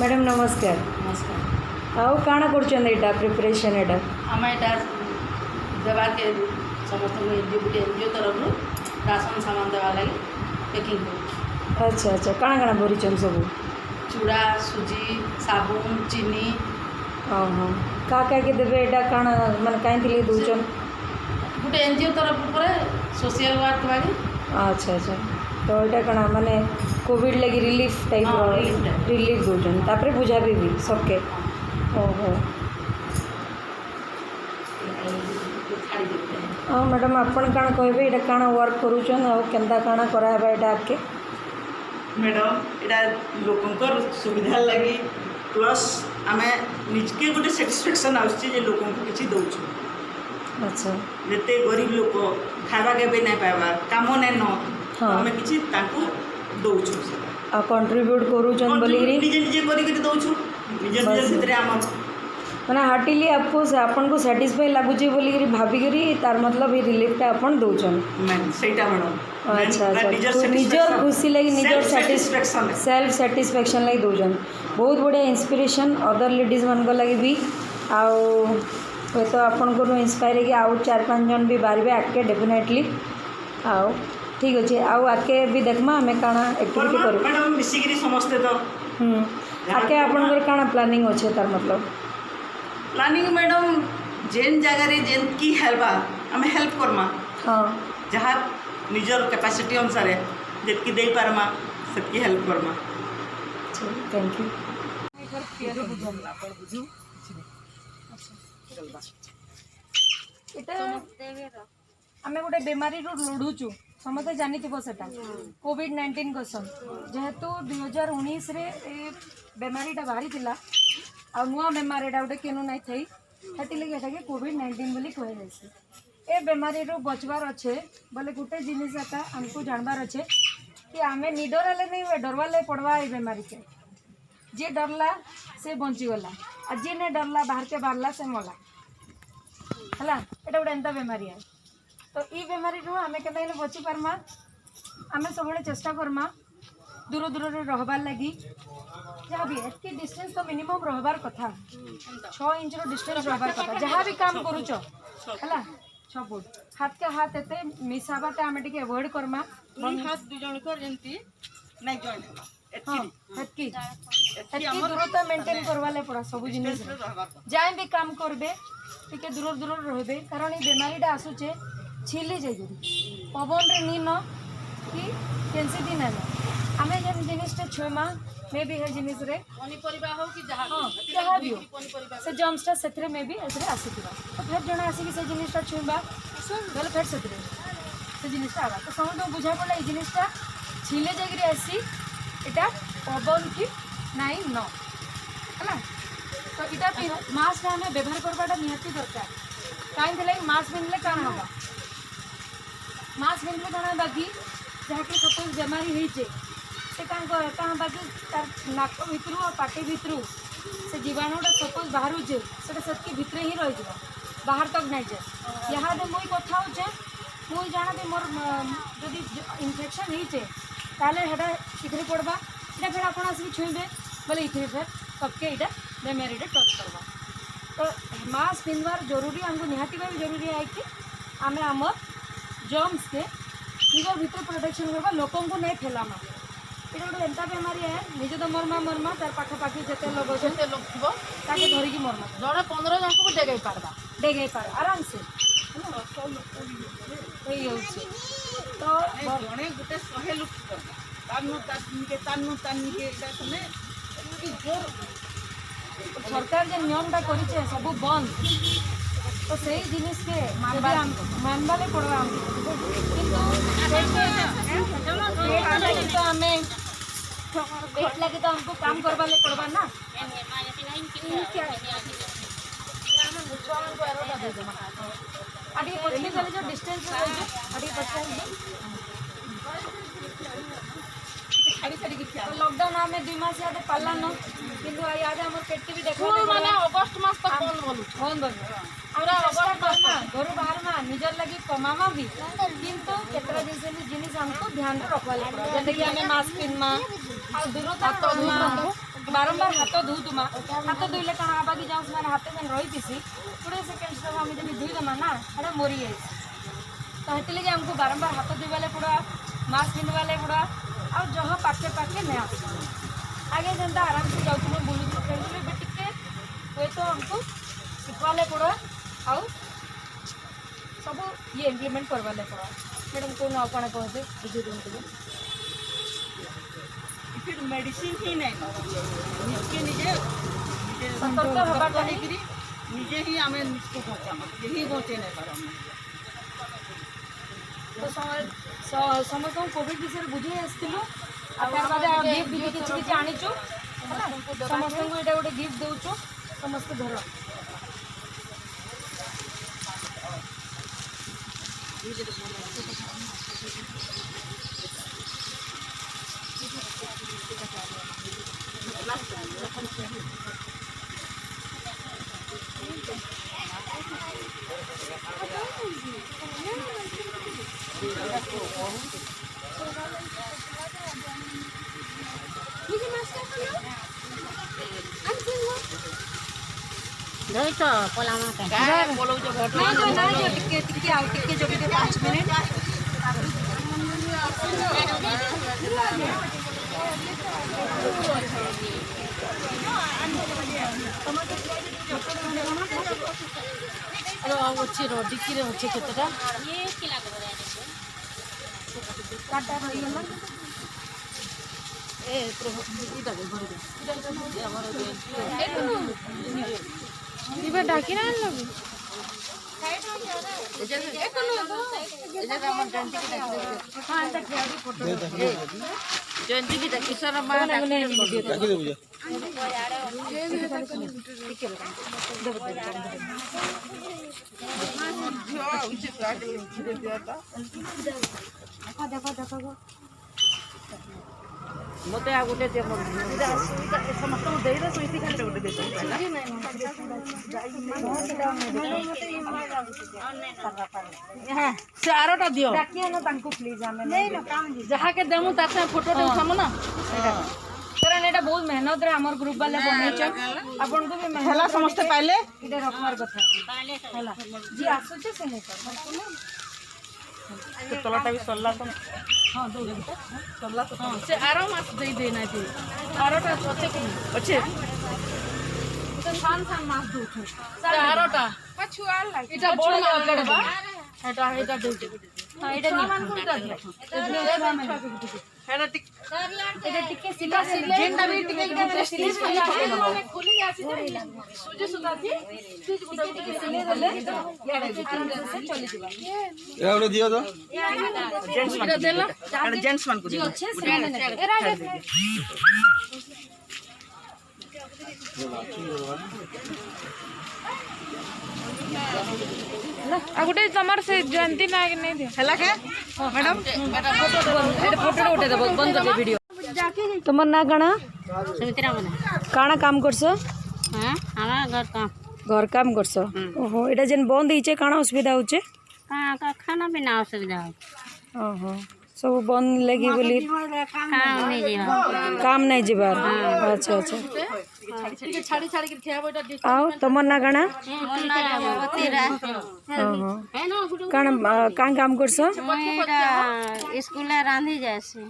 Madam नमस्कार। नमस्कार। आउ काଣା करछन एटा प्रिपरेशन एटा आम यहाँ देवा के समस्त एनजीओ तरफ राशन सामान देवा लगी पैकिंग कर। अच्छा अच्छा काଣା काଣା भरिछन सब चूड़ा सुजी साबुन चीनी हाँ का के देबे एटा काଣା माने काई थिले दोचन गोटे एनजीओ तरफ पर सोशल वर्क वाली। अच्छा अच्छा तो एटा काଣା माने कोविड लगी रिलीफ टाइप हाँ, रिलीफ दोचन तापरे बुझा भी सबके। ओहो हाँ मैडम आपण काଣା कहबे एटा काଣା वर्क करूछन आ केंदा काଣା कराबा एटा आके मैडम एटा लोकंकर सुविधा लगी प्लस आम निजके गोटे साटिस्फैक्शन आसुचे लोक किसी दौचु। अच्छा जिते गरीब लोक खावा के भी नहीं पाइबा काम नहीं न हाँ। आम किसी दौचु आ कंट्रीब्यूट करूछन बोलिरी निजे निजे करी दौचु निजे निजे भितर आम मैंने हार्टिली आपको आपन को सैटिस्फाई लगुच बोलिकी भाविकी तार मतलब ये रिलीफटा आपन दौचन सेटा मैडम। अच्छा अच्छा तो निजर खुशी लगी निजर सेल्फ सैटिस्फैक्शन लगी दौचन बहुत बढ़िया इंस्पिरेशन अदर लेडीज मान लगी भी आउ तो आपन को इंस्पायर कि आउ 4-5 जन भी बाहर आके डेफिनेटली आउ ठीक अच्छे आउ आके भी देखमा हमें काना एक्टिविटी कर मैडम मिसिकी समस्ते तो आके आपन काना प्लानिंग अच्छे तार मतलब प्लानिंग मैडम जेन जगार जेन की हेल्प आम हेल्प करमा हाँ जहाँ निजर कैपेसिटी अनुसार जितकी दे पारमा सबकी हेल्प करमा। थैंक यू आमे गोटे बेमारी लड़ुचु समस्ते जानी सेटा कोविड-19 कसन जेहेतु 2019 रे बेमारीटा बाहरी थिला आ नुआ बेमारीटा गोटे केनु नहीं थी हेती लगे एटाके कोविड-19 बोली कह जाए। ए बेमारी बचवार अच्छे बोले गोटे जिनिस एटा हमको जानबार अच्छे कि आमे निडर नहीं डरवा ले पड़वा ये बेमारी के जे डरला से बंचीगला आ जे नहीं डरला बाहर के बाहरला से मला है एटा गोटे एंता बेमारी है। तो ये बेमारी आम के बची पार्मा आम सब चेष्टा करमा दूर दूर रहबार लगी जहाँ भी एतकी डिस्टेंस तो मिनिमम रहबार कथा 6 इंच डिस्टेंस रहबार कथा जहाँ भी काम करुच है 6 फुट हाथ के हाथ एते मिसाबाटा आम टे अवॉइड करमा हाथ दु जन कर जंती नहीं जॉइन हाँ एतकी दूरता मेंटेन करवाले पड़ा सब जिनिस जाए भी काम करबे टिके दूर दूर रहबे कारण ये बेमारीटा आसुचे छिली जाइए पवन रे नी न कि कैंसी दिन है आम जेन जिनिसटा छुमा मे भी है जिनिस रे पनीपरिबा हो कि जहाँ जहाँ भी हो से जम्सटा से मे भी ऐसे आसीथिबा तो फिर जन आसिक से जिनिसटा छुइबा बोले फिर से जिनिसटा आवा तो समझ बुझा पड़ा ये जिनिसटा छिले जाइए आसी एटा पवन की नाई न है तो इटा मास्क आम व्यवहार करवाटा निहाती दरकार कहीं मास्क पिंधले कौन होगा मास्क पिंधले कौन बाकी जहाँकि सपोज बेमारी होचे से कहाँ बाकी तार नाक भितर और पाटी भितर से जीवाणुटा सपोज बाहर से भितर ही रही बाहर तक नहीं जाए यहाँ मुई कथा होचे मुई जाना भी मोर जदि इनफेक्शन होचे ताले हेटा इधर पड़वा इटा फिर आप आसिक छुईबे बोले इधर फिर सबके यहाँ बेमारीटा टच करवा तो मास्क पिंधवार जरूरी हमको निहाती भाई जरूरी है कि आम आमर जर्म्स के निजर भीतर प्रोटेक्शन करवा लोकों को नहीं फैलामा ये गोटे एंता बेमारी है निजे तो मरमा तार पाखापाखी जिते लोग थो ताके धरिकी मरमा जड़े 15 जन को डेगे पार आराम से तो जड़े गोटे 100 लोक सरकार जो नियमटा करिছে सब बंद तो सही जिनिस के मानवाले पड़वा किंतु तो आम पेट लगे तो हमको काम करवाले पड़वा ना अभी पछली चले जो डिस्टेंस अभी लॉकडाउन आम 2 मास याद पाला न किंतु याद आम पेट भी देख माने अगस्त मास तक बंद बोलू बंद घर बाहर निजर लगी कमामा भी किंतु केतरा जिनिस हमको ध्यान रखवा जैसे कि हमें मास्क पिन्मा दूरता बारंबार हाथ धोतुमा हाथ धोइले कण आबा कि जाऊँ से हाथ में रही थी 20 सेकेंड्स तक आम जब धोईदेमा ना ସେଇଟା मरी जाए तो हेतु लगे आमको बारंबार हाथ धोइबाले पड़ा मास्क पिंधवाले पड़ा आ जहाँ पाखे पाखे नहीं आस आगे जनता आराम से जाऊँ बुलू खेलुले टिके हुए तो हमको शिखवाले पड़ा आउ सब ये इम्प्लीमेंट करवाले पड़ा मैडम कौन आ कौन कहते बुझे दिखाते फिर मेडिसिन ही नहीं निजे निजे सतर्क हवा चाहिए निजे ही आम निजको बचाम यही बचे नहीं पार तो समस्त कोविड विषय बुझे आसलु गिफ्ट भी किसी आनीचु समस्त को ये गोटे गिफ्ट दौचु समस्त धर नहीं तो पोलामा का टिके जो 5 मिनट अच्छे डिक्की रे अच्छे केतेटा काटा रही है ए इटा दे भर दे इबे डाकी ना लगे जयंती की किशोर मां मते आ गोटे दे समस्त दे दे सुईती खाली गोटे दे हां से आरोटा दियो डाकिया ना तांको प्लीज हमें नहीं ना काम जहा के देमु ताते फोटो दे उठामु ना कारण एटा बहुत मेहनत रे हमर ग्रुप वाले बनेछ आपन को भी मेहनत हला समस्त पाइले इधर रखवार कथा हला जी आसो छे से नहीं तो तलटा भी सल्ला तो हां दो सल्ला तो हां से आरो मास दे दे ना दे आरोटा अच्छे कि अच्छे तो छान छान मास दो से आरोटा पछुआल लाग इटा बोल ना लड़बा एटा दे दे हां एटा नहीं हेला टिक एटा टिके सिला सिले जेंटा भी टिके सिले खुली आसी सुजे सुता जी सुज गुटा टिके सिले देले याडे से चली दिबा एरा उरे दियो तो जेंट्स मान देला जेंट्स मान को जी अच्छे से एरा आ गोटे तमर से जयंती नाग नहीं दियो हेला के मैडम फोटो उठे दबो बंद कर दे वीडियो तुमर ना काना सुमित्रा मना काना काम करसो हां हमारा घर काम करसो ओहो एटा जेन बंद हिचे काना असुविधा होचे का खाना पीना असुविधा है ओहो सब बंद लगी बोली काम नहीं जीवा काम नहीं जीवार अच्छा अच्छा टिके छाड़ी छाड़ी के ठिया बैठा दे आओ तुमर ना काना मुन्ना बतीरा ओहो है ना गुडू काना कान काम करसो मेरा स्कूल रांधी जैसे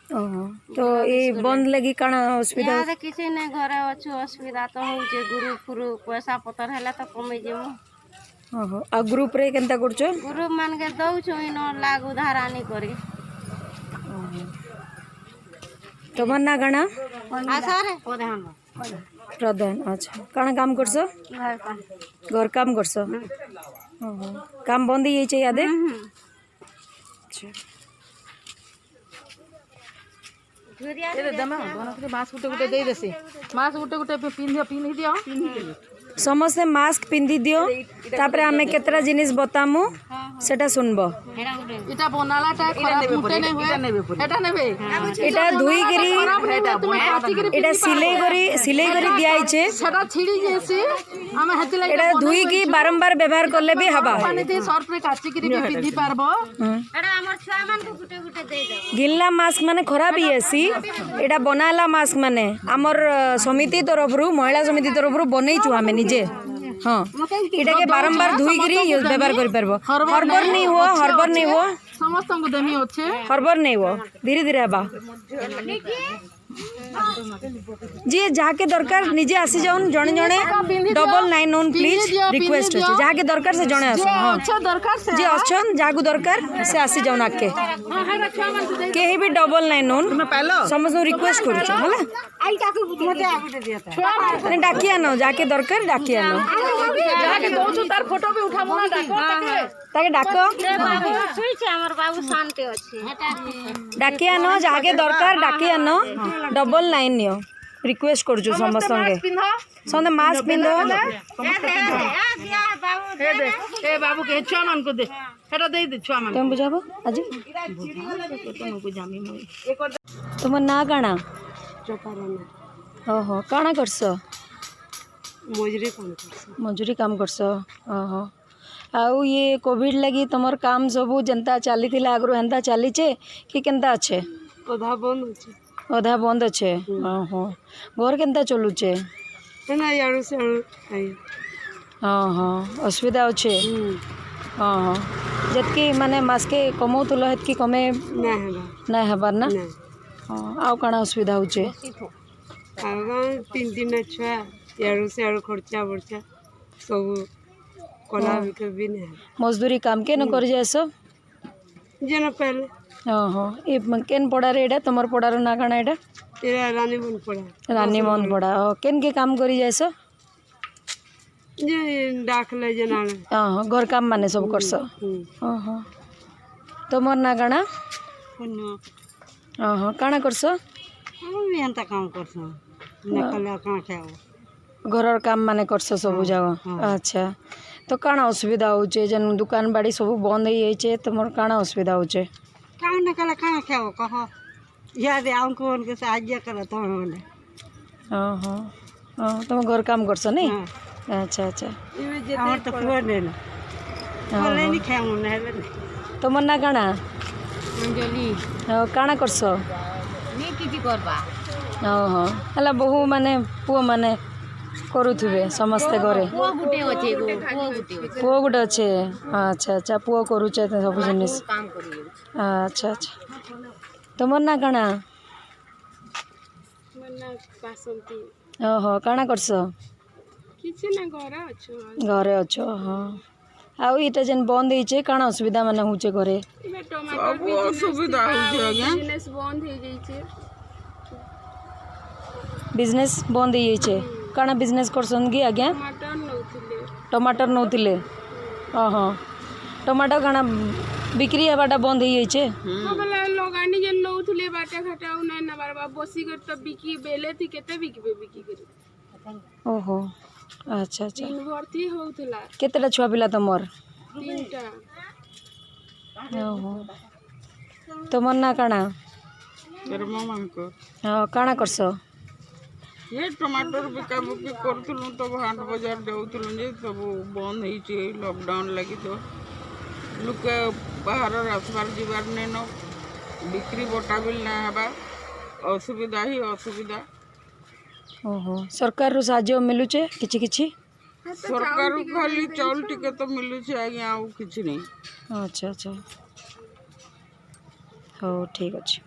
ओहो तो ये बंद लगी काना असुविधा याद किसी ने घर अच्छु असुविधा तो होचे गुरु फुरु पैसा पतर हैला तो कमे जेमु ओहो आ ग्रुप रे केनता करछो गुरु मान के दउछु इनो लागू धारानी करी तुमर ना काना आशा रे प्रधान प्रधान अच्छा काना काम करसो घर का घर काम करसो ओहो काम बंद ही छे यादे अच्छा घुरिया दमा दोनो मास गुटे गुटे दे देसी मास गुटे गुटे पिन्ही दियो समस्त मास्क पिंधि दियो तापरे हमें केतरा जिनिस बतामु सेटा सुनबो हेरा गुटे इटा बनालाटा खराब मुटे नै होय एटा नेबे एटा धुई गिरी तुम काटिकरी एटा सिलाई करी दिया छे सेटा छिड़ी जेसी हम हेति लागि एटा धुई की बारंबार व्यवहार करले भी हवा पानी दे सर्फ रे काटिकरी भी पिंदी पारबो गिलना मास्क माने खराब ही आसी एटा बनाला मास्क माने हमर समिति तरफ रु महिला समिति तरफ रु बनै छु हमें निजे हाँ एटा के बारंबार धुई करी व्यवहार कर परबो हरबर नहीं हो समस्त को देमी होछे हरबर नहीं हो धीरे धीरे हबा जी जाके दरकार निजे आसी जाउन जणे जणे 999 प्लीज रिक्वेस्ट होचे जाके दरकार से जणे आसो हां अच्छा दरकार से जी अछन जागु दरकार से आसी जाउन आके केही भी 999 समझ रिक्वेस्ट करू छ होला ने डाकिया न जाके दरकार डाकिया न जाके दोछु तार फोटो भी उठाबो ना डाको ताके डाको हमर बाबू शांति अछि डाकिया न जाके दरकार डाकिया न 999 नियो रिक्वेस्ट कर जो समस्त संगे संगे मास्क पिंदो ए बाबू के छुआ मान को दे हेटा दे दे छुआ मान तुम बुझाबो अजी तुम बुझामी मोई तुम ना काना ओहो काना करसो मजूरी काम करसो ओहो आउ ये कोविड लगी तुमर काम सबू जनता चली थिला आगरो हेंता चली छे कि केंता अच्छे अधा बंद अच्छे ओहो घर केंता चलुचे हाँ हाँ असुविधा अच्छे हाँ हाँ जतकी माने मास्के कमाउतुल हेतकी कमे ना हबार ना हाँ आउ काना असुविधा होचे 3 छुआ यारू से यारू खर्चा बर्चा सब कला भी नहीं मजदूरी काम के न कर जाएसो जेन पहले हाँ हाँ ये केन पड़ा रे एटा तुमर पड़ार ना काना एटा तेरा रानी बन पड़ा रानी मन पड़ा केन के काम करी जाएसो जे डाक ले जना हाँ हाँ घर काम माने सब करसो हाँ हाँ तुमर ना काना हाँ हाँ काना करसो हम एंता काम करसो नकला का खाओ घर काम माने करसो सब जगह अच्छा तो काना असुविधा होचे जन दुकान बाड़ी सब बंद हो जाइए तुमर काना असुविधा होचे काम नकला का खाओ कहो याद आउं को उनके साहाय्य करत हमने हाँ हाँ हाँ तुम घर काम करसो नहीं अच्छा अच्छा हमर तो फोन नहीं बोले नहीं खाऊं नहीं तुमर ना काना अंजलि काना करसो नी किछि करबा हाँ हाँ हला बहु माने पुओ माने करुथिबे समस्ते घरे पुओ गुटे अछि पुओ गुटे अच्छे अच्छा अच्छा पुओ करुचे सब जिनिस काम करियो अच्छा अच्छा तुमर ना काना मन्ना पासंती ओहो काना करसो किछि ना घरे अच्छो हाँ आउ इटा जेन बंद होइचे काना असुविधा माने होचे घरे सब असुविधा होचे आज्ञा बिजनेस बंद हो जाइछे बिजनेस बंद हो जाइछे काना बिजनेस करसन की आज्ञा टमाटर नौथिले हाँ टमाटर काना बिक्री हेबाटा बंद हो जाइछे बोले लगानी जे नौथिले बाटा घाटा उना ना बारबा बसी कर त बिकी बेले थी केते बिकी कर ओहो अच्छा अच्छा दिन भरती होउथला केतेटा छुआ पिला तमर 3टा ओहो तमर ना काना मेरे मामा को हाँ काना करसो ये टमाटर बिका बुकी करथुलु तो हाट बाजार जाउथुलु जे सब बंद होइछे लॉकडाउन लगी तो लोक बाहर रासबार जीवार नेन बिक्री बटा बिल ना हबा असुविधा ही असुविधा ओहो सरकार रो साहाय्य मिलुचे किछि किछि सरकार खाली चाउल टिके तो मिलुचे आज्ञा आउ किछि नहीं अच्छा अच्छा हो ठीक अच्छे